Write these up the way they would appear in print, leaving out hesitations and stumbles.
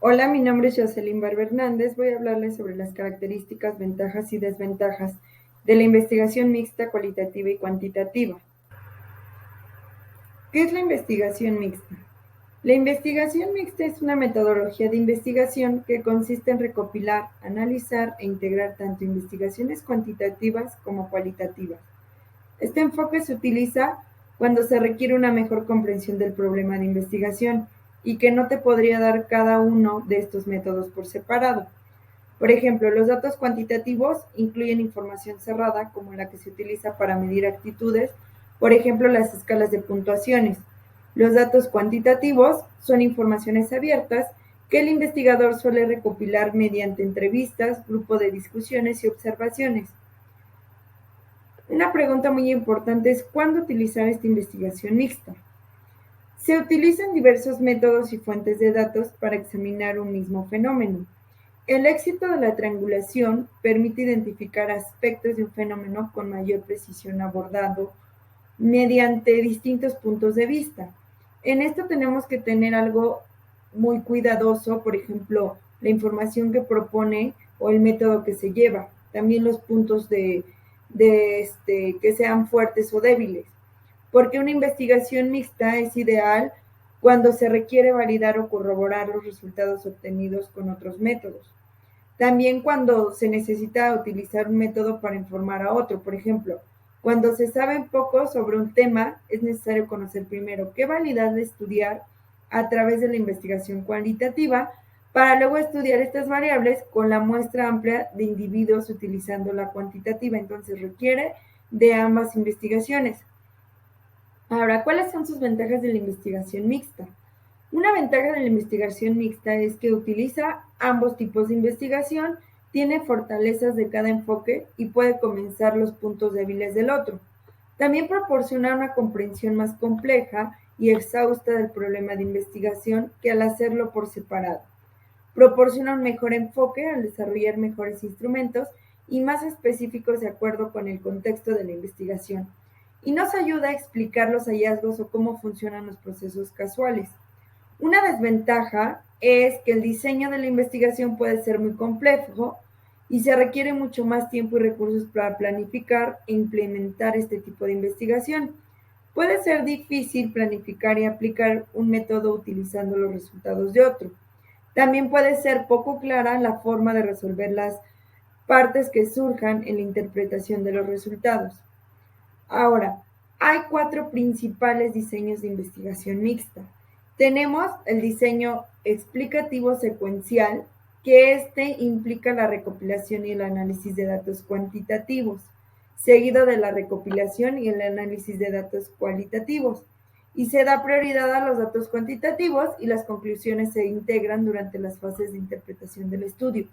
Hola, mi nombre es Jocelyn Barber Hernández. Voy a hablarles sobre las características, ventajas y desventajas de la investigación mixta, cualitativa y cuantitativa. ¿Qué es la investigación mixta? La investigación mixta es una metodología de investigación que consiste en recopilar, analizar e integrar tanto investigaciones cuantitativas como cualitativas. Este enfoque se utiliza cuando se requiere una mejor comprensión del problema de investigación y que no te podría dar cada uno de estos métodos por separado. Por ejemplo, los datos cuantitativos incluyen información cerrada, como la que se utiliza para medir actitudes, por ejemplo, las escalas de puntuaciones. Los datos cuantitativos son informaciones abiertas que el investigador suele recopilar mediante entrevistas, grupo de discusiones y observaciones. Una pregunta muy importante es ¿cuándo utilizar esta investigación mixta? Se utilizan diversos métodos y fuentes de datos para examinar un mismo fenómeno. El éxito de la triangulación permite identificar aspectos de un fenómeno con mayor precisión abordado mediante distintos puntos de vista. En esto tenemos que tener algo muy cuidadoso, por ejemplo, la información que propone o el método que se lleva, también los puntos que sean fuertes o débiles, porque una investigación mixta es ideal cuando se requiere validar o corroborar los resultados obtenidos con otros métodos. También cuando se necesita utilizar un método para informar a otro. Por ejemplo, cuando se sabe poco sobre un tema, es necesario conocer primero qué validad de estudiar a través de la investigación cualitativa para luego estudiar estas variables con la muestra amplia de individuos utilizando la cuantitativa. Entonces requiere de ambas investigaciones. Ahora, ¿cuáles son sus ventajas de la investigación mixta? Una ventaja de la investigación mixta es que utiliza ambos tipos de investigación, tiene fortalezas de cada enfoque y puede comenzar los puntos débiles del otro. También proporciona una comprensión más compleja y exhausta del problema de investigación que al hacerlo por separado. Proporciona un mejor enfoque al desarrollar mejores instrumentos y más específicos de acuerdo con el contexto de la investigación. Y nos ayuda a explicar los hallazgos o cómo funcionan los procesos casuales. Una desventaja es que el diseño de la investigación puede ser muy complejo y se requiere mucho más tiempo y recursos para planificar e implementar este tipo de investigación. Puede ser difícil planificar y aplicar un método utilizando los resultados de otro. También puede ser poco clara la forma de resolver las partes que surjan en la interpretación de los resultados. Ahora, hay cuatro principales diseños de investigación mixta. Tenemos el diseño explicativo secuencial, que implica la recopilación y el análisis de datos cuantitativos, seguido de la recopilación y el análisis de datos cualitativos. Y se da prioridad a los datos cuantitativos y las conclusiones se integran durante las fases de interpretación del estudio.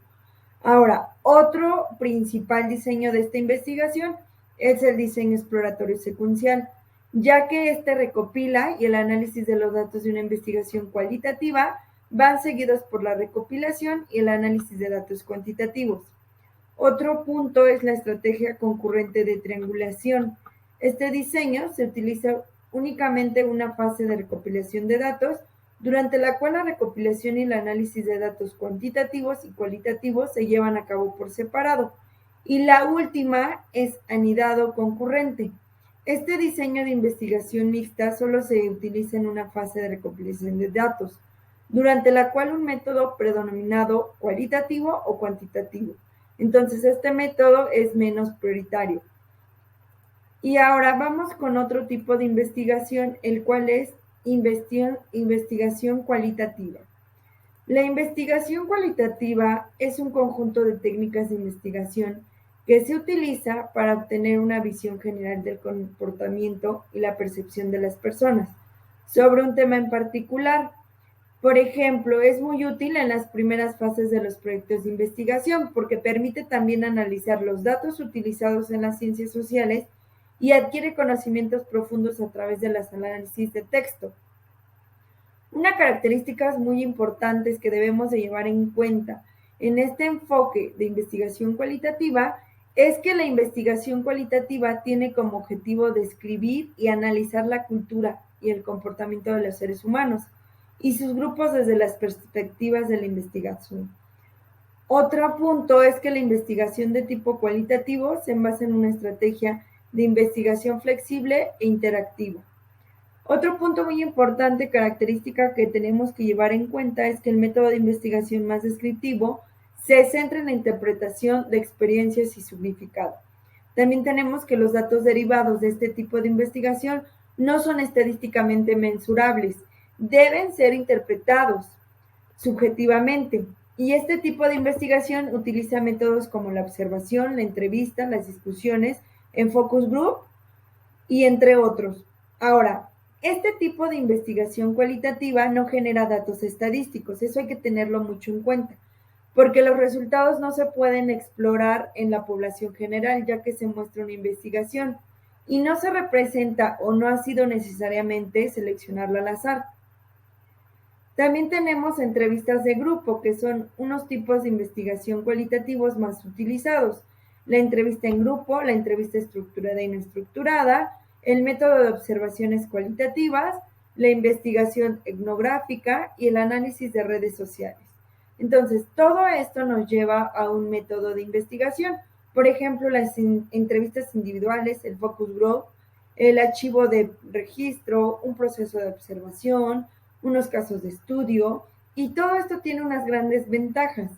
Ahora, otro principal diseño de esta investigación es el diseño exploratorio secuencial, ya que este recopila y el análisis de los datos de una investigación cualitativa van seguidos por la recopilación y el análisis de datos cuantitativos. Otro punto es la estrategia concurrente de triangulación. Este diseño se utiliza únicamente en una fase de recopilación de datos, durante la cual la recopilación y el análisis de datos cuantitativos y cualitativos se llevan a cabo por separado. Y la última es anidado concurrente. Este diseño de investigación mixta solo se utiliza en una fase de recopilación de datos, durante la cual un método predominado cualitativo o cuantitativo. Entonces, este método es menos prioritario. Y ahora vamos con otro tipo de investigación, el cual es investigación cualitativa. La investigación cualitativa es un conjunto de técnicas de investigación que se utiliza para obtener una visión general del comportamiento y la percepción de las personas sobre un tema en particular. Por ejemplo, es muy útil en las primeras fases de los proyectos de investigación porque permite también analizar los datos utilizados en las ciencias sociales y adquiere conocimientos profundos a través de las análisis de texto. Una característica muy importante que debemos de llevar en cuenta en este enfoque de investigación cualitativa es que la investigación cualitativa tiene como objetivo describir y analizar la cultura y el comportamiento de los seres humanos. y sus grupos desde las perspectivas de la investigación. Otro punto es que la investigación de tipo cualitativo se basa en una estrategia de investigación flexible e interactiva. Otro punto muy importante, característica que tenemos que llevar en cuenta, es que el método de investigación más descriptivo se centra en la interpretación de experiencias y significado. También tenemos que los datos derivados de este tipo de investigación no son estadísticamente mensurables, deben ser interpretados subjetivamente. Y este tipo de investigación utiliza métodos como la observación, la entrevista, las discusiones en focus group y entre otros. Ahora, este tipo de investigación cualitativa no genera datos estadísticos, eso hay que tenerlo mucho en cuenta, porque los resultados no se pueden explorar en la población general, ya que se muestra una investigación y no se representa o no ha sido necesariamente seleccionarla al azar. También tenemos entrevistas de grupo, que son unos tipos de investigación cualitativos más utilizados. La entrevista en grupo, la entrevista estructurada y no estructurada, el método de observaciones cualitativas, la investigación etnográfica y el análisis de redes sociales. Entonces, todo esto nos lleva a un método de investigación. Por ejemplo, las entrevistas individuales, el focus group, el archivo de registro, un proceso de observación, unos casos de estudio, y todo esto tiene unas grandes ventajas.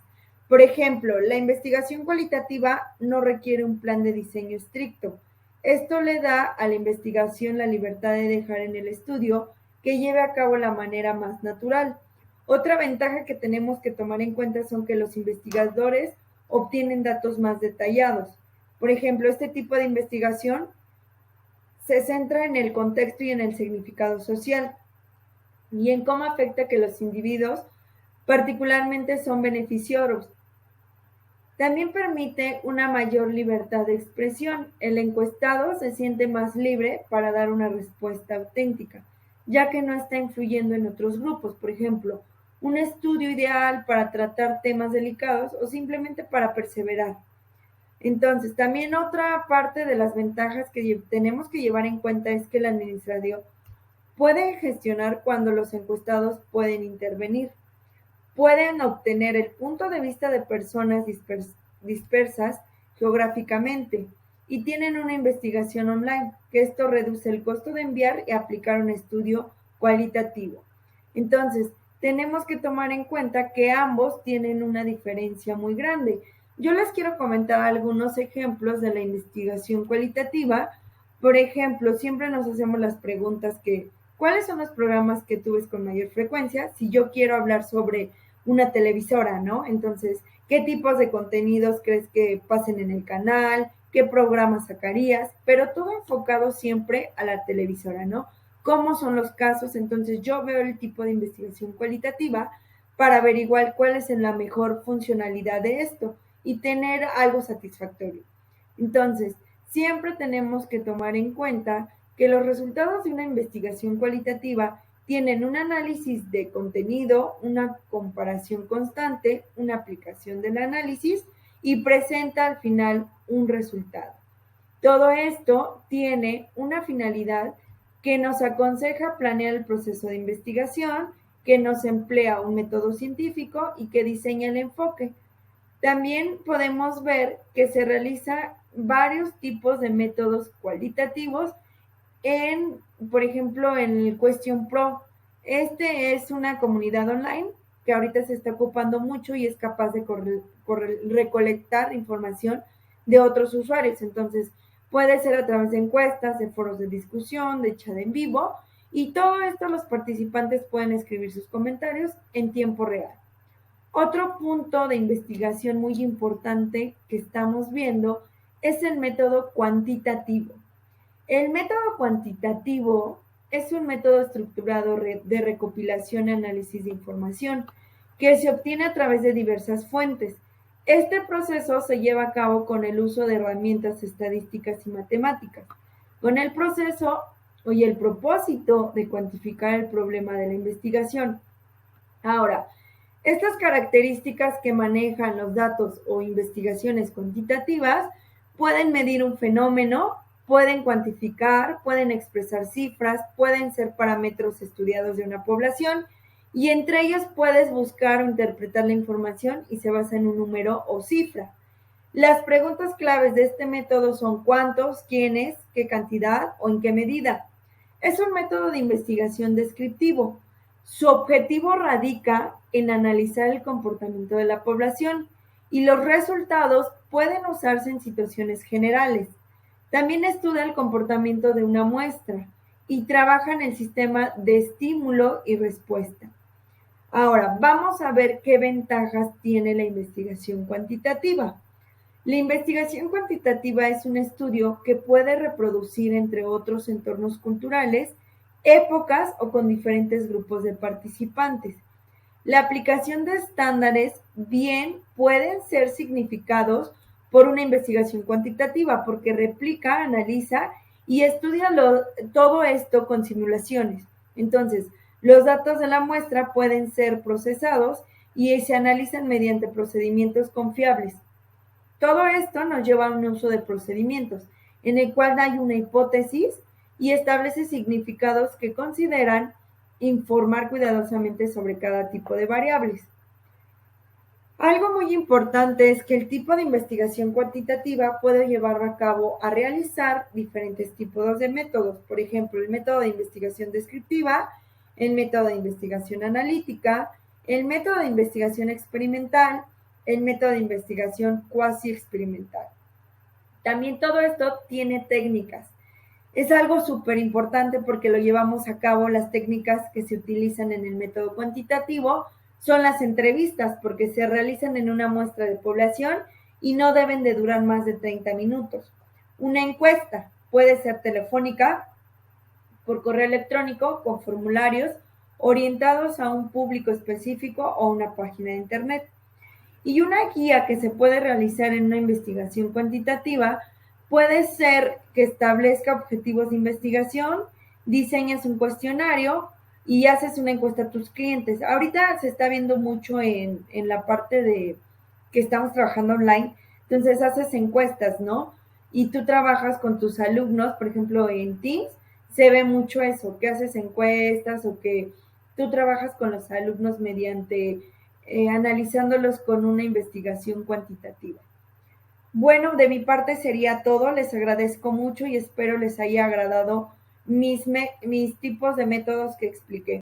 Por ejemplo, la investigación cualitativa no requiere un plan de diseño estricto. Esto le da a la investigación la libertad de dejar en el estudio que lleve a cabo la manera más natural. Otra ventaja que tenemos que tomar en cuenta son que los investigadores obtienen datos más detallados. Por ejemplo, este tipo de investigación se centra en el contexto y en el significado social y en cómo afecta que los individuos particularmente son beneficiarios. También permite una mayor libertad de expresión. El encuestado se siente más libre para dar una respuesta auténtica, ya que no está influyendo en otros grupos. Por ejemplo, un estudio ideal para tratar temas delicados o simplemente para perseverar. Entonces, también otra parte de las ventajas que tenemos que llevar en cuenta es que el administrador puede gestionar cuando los encuestados pueden intervenir. Pueden obtener el punto de vista de personas dispersas geográficamente y tienen una investigación online, que esto reduce el costo de enviar y aplicar un estudio cualitativo. Entonces, tenemos que tomar en cuenta que ambos tienen una diferencia muy grande. Yo les quiero comentar algunos ejemplos de la investigación cualitativa. Por ejemplo, siempre nos hacemos las preguntas que, ¿cuáles son los programas que tú ves con mayor frecuencia? Si yo quiero hablar sobre una televisora, ¿no? Entonces, ¿qué tipos de contenidos crees que pasen en el canal? ¿Qué programas sacarías? Pero todo enfocado siempre a la televisora, ¿no? ¿Cómo son los casos? Entonces, yo veo el tipo de investigación cualitativa para averiguar cuál es la mejor funcionalidad de esto y tener algo satisfactorio. Entonces, siempre tenemos que tomar en cuenta que los resultados de una investigación cualitativa tienen un análisis de contenido, una comparación constante, una aplicación del análisis y presenta al final un resultado. Todo esto tiene una finalidad que nos aconseja planear el proceso de investigación, que nos emplea un método científico y que diseña el enfoque. También podemos ver que se realiza varios tipos de métodos cualitativos por ejemplo, en el Question Pro. Este es una comunidad online que ahorita se está ocupando mucho y es capaz de recolectar información de otros usuarios. Entonces, puede ser a través de encuestas, de foros de discusión, de chat en vivo, y todo esto los participantes pueden escribir sus comentarios en tiempo real. Otro punto de investigación muy importante que estamos viendo es el método cuantitativo. El método cuantitativo es un método estructurado de recopilación y análisis de información que se obtiene a través de diversas fuentes. Este proceso se lleva a cabo con el uso de herramientas estadísticas y matemáticas, con el proceso y el propósito de cuantificar el problema de la investigación. Ahora, estas características que manejan los datos o investigaciones cuantitativas pueden medir un fenómeno, pueden cuantificar, pueden expresar cifras, pueden ser parámetros estudiados de una población y entre ellos puedes buscar o interpretar la información y se basa en un número o cifra. Las preguntas claves de este método son cuántos, quiénes, qué cantidad o en qué medida. Es un método de investigación descriptivo. Su objetivo radica en analizar el comportamiento de la población y los resultados pueden usarse en situaciones generales. También estudia el comportamiento de una muestra y trabaja en el sistema de estímulo y respuesta. Ahora, vamos a ver qué ventajas tiene la investigación cuantitativa. La investigación cuantitativa es un estudio que puede reproducir, entre otros entornos culturales, épocas o con diferentes grupos de participantes. La aplicación de estándares bien pueden ser significados por una investigación cuantitativa porque replica, analiza y estudia todo esto con simulaciones. Entonces, los datos de la muestra pueden ser procesados y se analizan mediante procedimientos confiables. Todo esto nos lleva a un uso de procedimientos, en el cual hay una hipótesis y establece significados que consideran informar cuidadosamente sobre cada tipo de variables. Algo muy importante es que el tipo de investigación cuantitativa puede llevar a cabo a realizar diferentes tipos de métodos. Por ejemplo, el método de investigación descriptiva, el método de investigación analítica, el método de investigación experimental, el método de investigación cuasi experimental. También todo esto tiene técnicas. Es algo súper importante porque lo llevamos a cabo. Las técnicas que se utilizan en el método cuantitativo son las entrevistas porque se realizan en una muestra de población y no deben de durar más de 30 minutos. Una encuesta puede ser telefónica, por correo electrónico, con formularios orientados a un público específico o una página de internet. Y una guía que se puede realizar en una investigación cuantitativa puede ser que establezca objetivos de investigación, diseñas un cuestionario y haces una encuesta a tus clientes. Ahorita se está viendo mucho en la parte de que estamos trabajando online, entonces haces encuestas, ¿no? Y tú trabajas con tus alumnos, por ejemplo, en Teams, se ve mucho eso, que haces encuestas o que tú trabajas con los alumnos mediante analizándolos con una investigación cuantitativa. Bueno, de mi parte sería todo. Les agradezco mucho y espero les haya agradado mis tipos de métodos que expliqué.